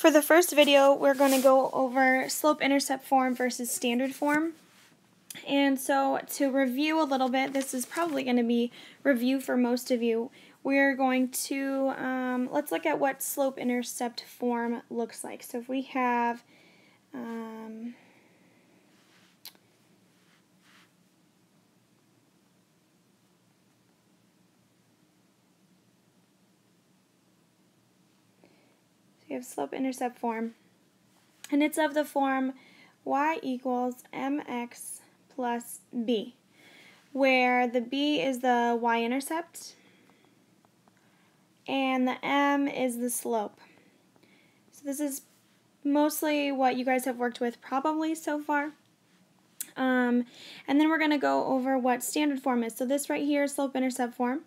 For the first video, we're going to go over slope-intercept form versus standard form. And so to review a little bit, this is probably going to be review for most of you. We're going to, let's look at what slope-intercept form looks like. So if we have, we have slope-intercept form, and it's of the form y equals mx plus b, where the b is the y-intercept and the m is the slope. So this is mostly what you guys have worked with probably so far. And then we're going to go over what standard form is. So this right here is slope-intercept form,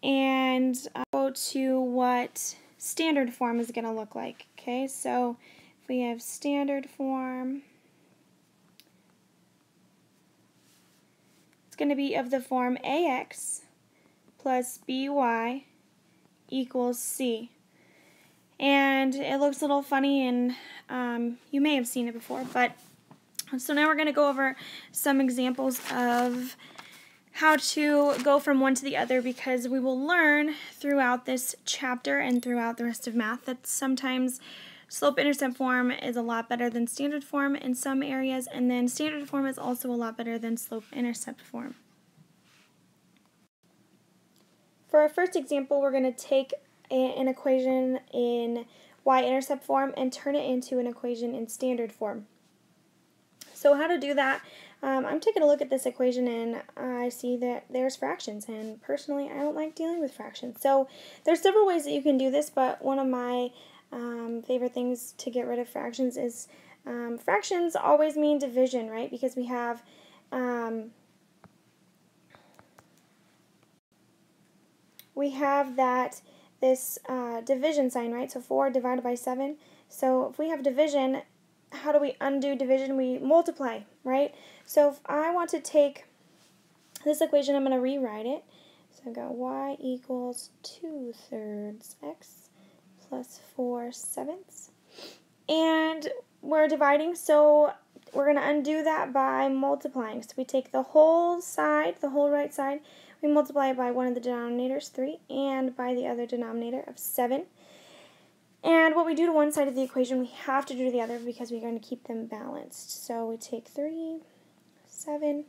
and I'll go to what standard form is going to look like. Okay, so if we have standard form, it's going to be of the form ax plus by equals c. And it looks a little funny, and you may have seen it before, but so now we're going to go over some examples of how to go from one to the other, because we will learn throughout this chapter and throughout the rest of math that sometimes slope-intercept form is a lot better than standard form in some areas, and then standard form is also a lot better than slope-intercept form. For our first example, we're going to take an equation in y-intercept form and turn it into an equation in standard form. So how to do that? I'm taking a look at this equation and I see that there's fractions, and personally I don't like dealing with fractions. So there's several ways that you can do this, but one of my favorite things to get rid of fractions is fractions always mean division, right? Because we have that this division sign, right? So 4 divided by 7. So if we have division, how do we undo division? We multiply, right? So if I want to take this equation, I'm going to rewrite it. So I've got y equals 2/3 x plus 4/7. And we're dividing, so we're going to undo that by multiplying. So we take the whole side, the whole right side, we multiply it by one of the denominators, 3, and by the other denominator of 7. And what we do to one side of the equation, we have to do to the other because we're going to keep them balanced. So we take 3, 7,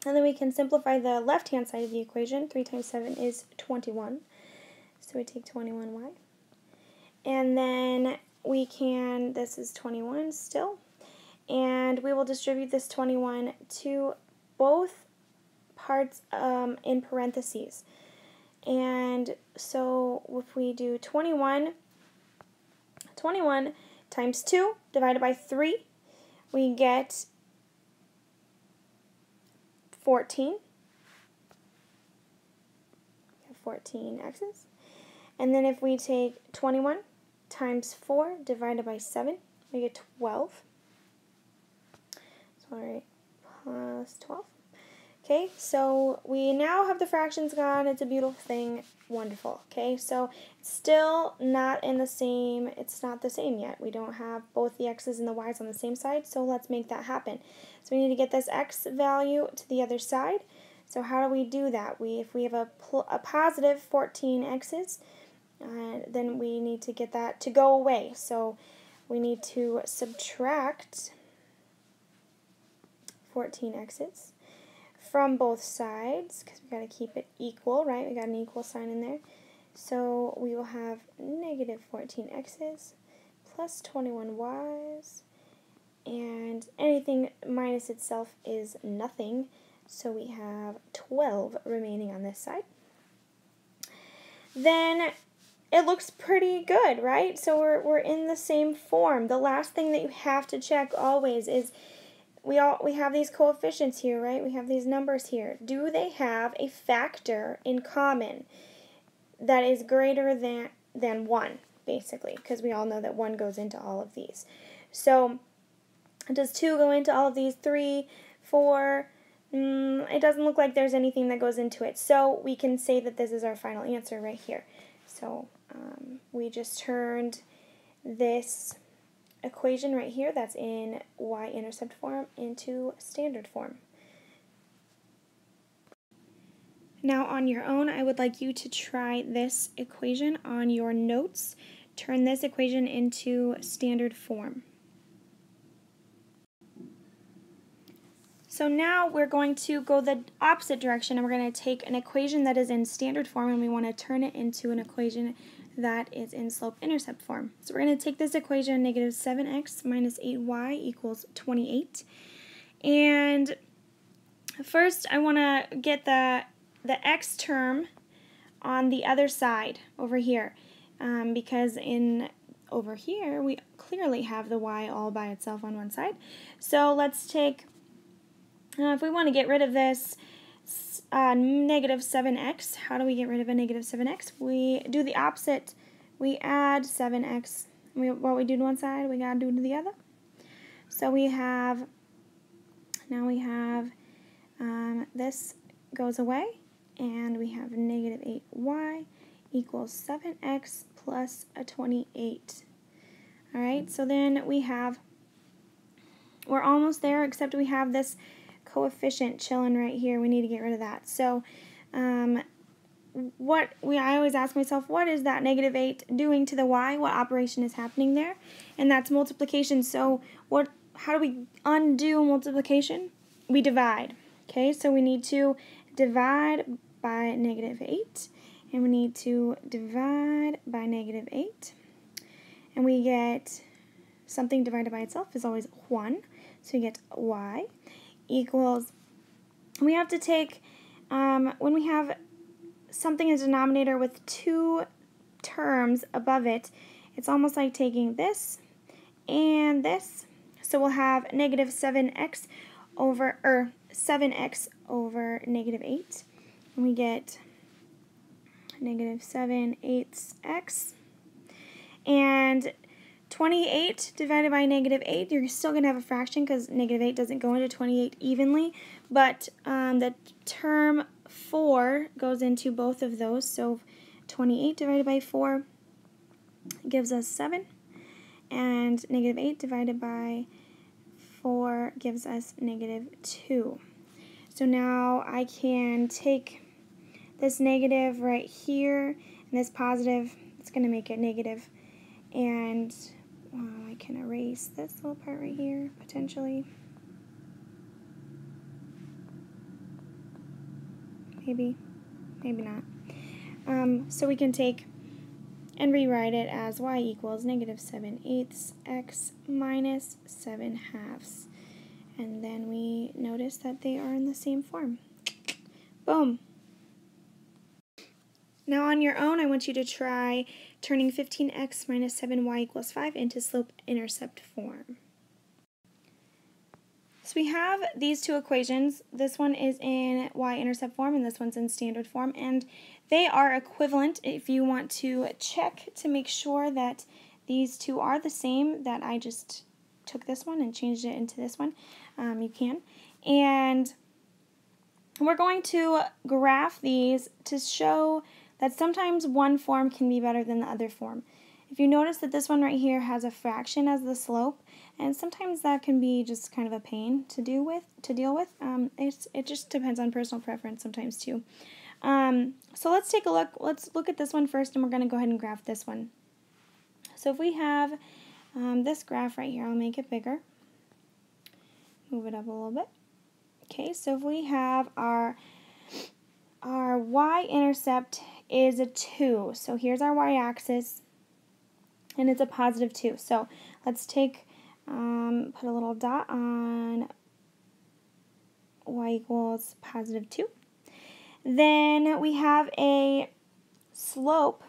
and then we can simplify the left-hand side of the equation. 3 times 7 is 21. So we take 21y. And then we can, this is 21 still, and we will distribute this 21 to both parts in parentheses. And so if we do 21 times 2 divided by 3, we get 14. 14 x's. And then if we take 21 times 4 divided by 7, we get 12. Sorry, plus 12. Okay, so we now have the fractions gone. It's a beautiful thing. Wonderful. Okay, so it's still not in the same, it's not the same yet. We don't have both the x's and the y's on the same side, so let's make that happen. So we need to get this x value to the other side. So how do we do that? If we have a positive 14 x's, then we need to get that to go away. So we need to subtract 14 x's from both sides, because we got to keep it equal, right? We got an equal sign in there. So we will have negative 14 x's plus 21 y's, and anything minus itself is nothing. So we have 12 remaining on this side. Then it looks pretty good, right? So we're in the same form. The last thing that you have to check always is we have these coefficients here, right? We have these numbers here. Do they have a factor in common that is greater than 1, basically? Because we all know that 1 goes into all of these. So does 2 go into all of these? 3, 4, it doesn't look like there's anything that goes into it. So we can say that this is our final answer right here. So we just turned this equation right here that's in y-intercept form into standard form. Now on your own, I would like you to try this equation on your notes. Turn this equation into standard form. So now we're going to go the opposite direction, and we're going to take an equation that is in standard form and we want to turn it into an equation that is in slope-intercept form. So we're going to take this equation, negative 7x minus 8y equals 28. And first I want to get the x term on the other side over here, because over here we clearly have the y all by itself on one side. So let's take, if we want to get rid of this negative 7x, how do we get rid of a negative 7x? We do the opposite. We add 7x. What we do to one side, we got to do to the other. So we have, now we have, this goes away, and we have negative 8y equals 7x plus a 28. Alright, so then we have, we're almost there, except we have this coefficient chilling right here. We need to get rid of that. So I always ask myself, what is that negative 8 doing to the y? What operation is happening there? And that's multiplication. So how do we undo multiplication? We divide. Okay, so we need to divide by negative 8, and we need to divide by negative 8, and we get something divided by itself is always 1, so we get y equals, we have to take, when we have something as a denominator with two terms above it, it's almost like taking this and this, so we'll have negative 7x over, 7x over negative 8, and we get negative 7/8x, and 28 divided by negative 8, you're still going to have a fraction because negative 8 doesn't go into 28 evenly, but the term 4 goes into both of those, so 28 divided by 4 gives us 7, and negative 8 divided by 4 gives us negative 2. So now I can take this negative right here, and this positive, it's going to make it negative, and I can erase this little part right here, potentially. Maybe not. So we can take and rewrite it as y equals negative 7/8x minus 7/2. And then we notice that they are in the same form. Boom. Now on your own, I want you to try turning 15x minus 7y equals 5 into slope-intercept form. So we have these two equations. This one is in y-intercept form and this one's in standard form, and they are equivalent. If you want to check to make sure that these two are the same, that I just took this one and changed it into this one, you can. And we're going to graph these to show that sometimes one form can be better than the other form. If you notice that this one right here has a fraction as the slope, and sometimes that can be just kind of a pain to deal with. It just depends on personal preference sometimes too. So let's take a look. Let's look at this one first, and we're going to go ahead and graph this one. So if we have this graph right here, I'll make it bigger. Move it up a little bit. Okay, so if we have our y-intercept is a 2. So here's our y-axis, and it's a positive 2. So let's take, put a little dot on y equals positive 2. Then we have a slope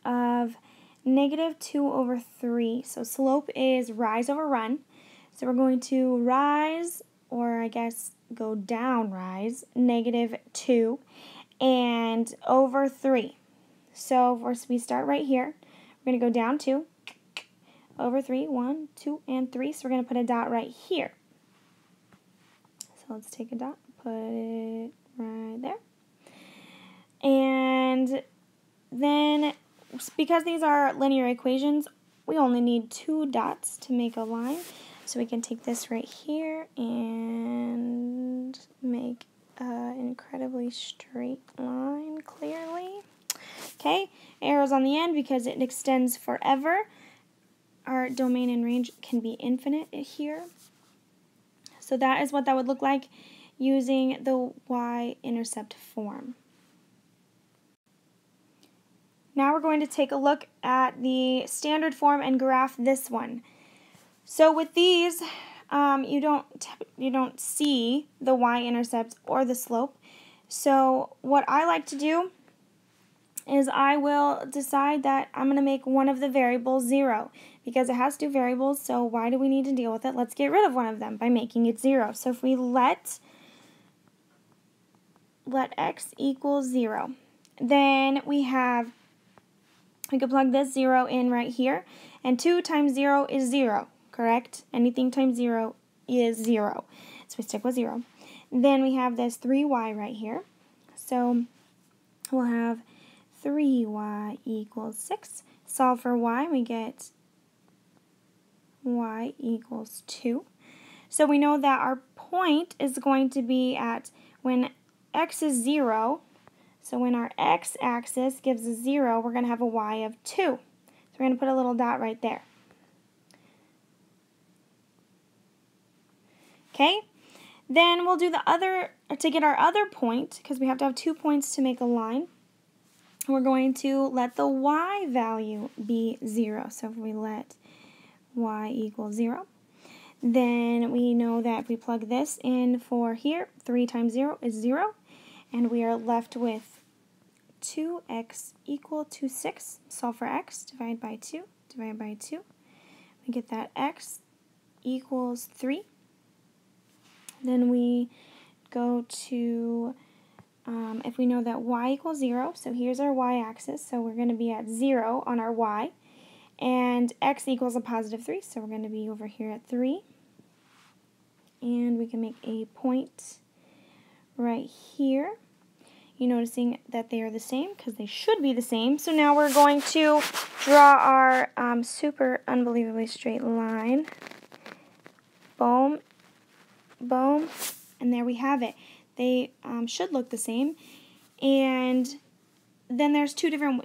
of negative 2 over 3. So slope is rise over run. So we're going to rise, or I guess go down rise, negative 2 and over 3. So we start right here. We're going to go down 2, over 3, 1, 2, and 3. So we're going to put a dot right here. So let's take a dot, put it right there. And then, because these are linear equations, we only need 2 dots to make a line. So we can take this right here and make an incredibly straight line clearly. Okay, arrows on the end because it extends forever. Our domain and range can be infinite here. So that is what that would look like using the y-intercept form. Now we're going to take a look at the standard form and graph this one. So with these, you don't see the y-intercept or the slope. So what I like to do is I will decide that I'm going to make one of the variables 0 because it has 2 variables, so why do we need to deal with it? Let's get rid of one of them by making it 0. So if we let x equal 0, then we could plug this 0 in right here, and 2 times 0 is 0, correct? Anything times 0 is 0, so we stick with 0. Then we have this 3y right here, so we'll have 3y equals 6. Solve for y, we get y equals 2. So we know that our point is going to be at when x is 0. So when our x-axis gives a 0, we're going to have a y of 2. So we're going to put a little dot right there. Okay? Then we'll do the other, to get our other point, because we have to have 2 points to make a line, we're going to let the y value be 0. So if we let y equal 0, then we know that if we plug this in for here, 3 times 0 is 0, and we are left with 2x equal to 6. Solve for x, divide by 2, divide by 2. We get that x equals 3. Then we go to, if we know that y equals 0, so here's our y-axis, so we're going to be at 0 on our y, and x equals a positive 3, so we're going to be over here at 3, and we can make a point right here. You're noticing that they are the same because they should be the same. So now we're going to draw our super unbelievably straight line. Boom, boom, and there we have it. They should look the same. And then there's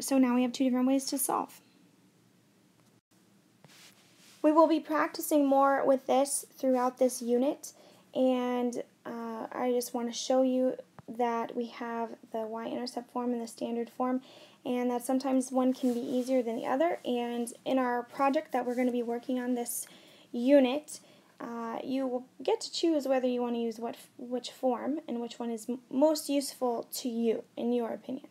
so now we have 2 different ways to solve. We will be practicing more with this throughout this unit, and I just want to show you that we have the y-intercept form and the standard form, and that sometimes one can be easier than the other. And in our project that we're going to be working on this unit, you will get to choose whether you want to use which form and which one is most useful to you, in your opinion.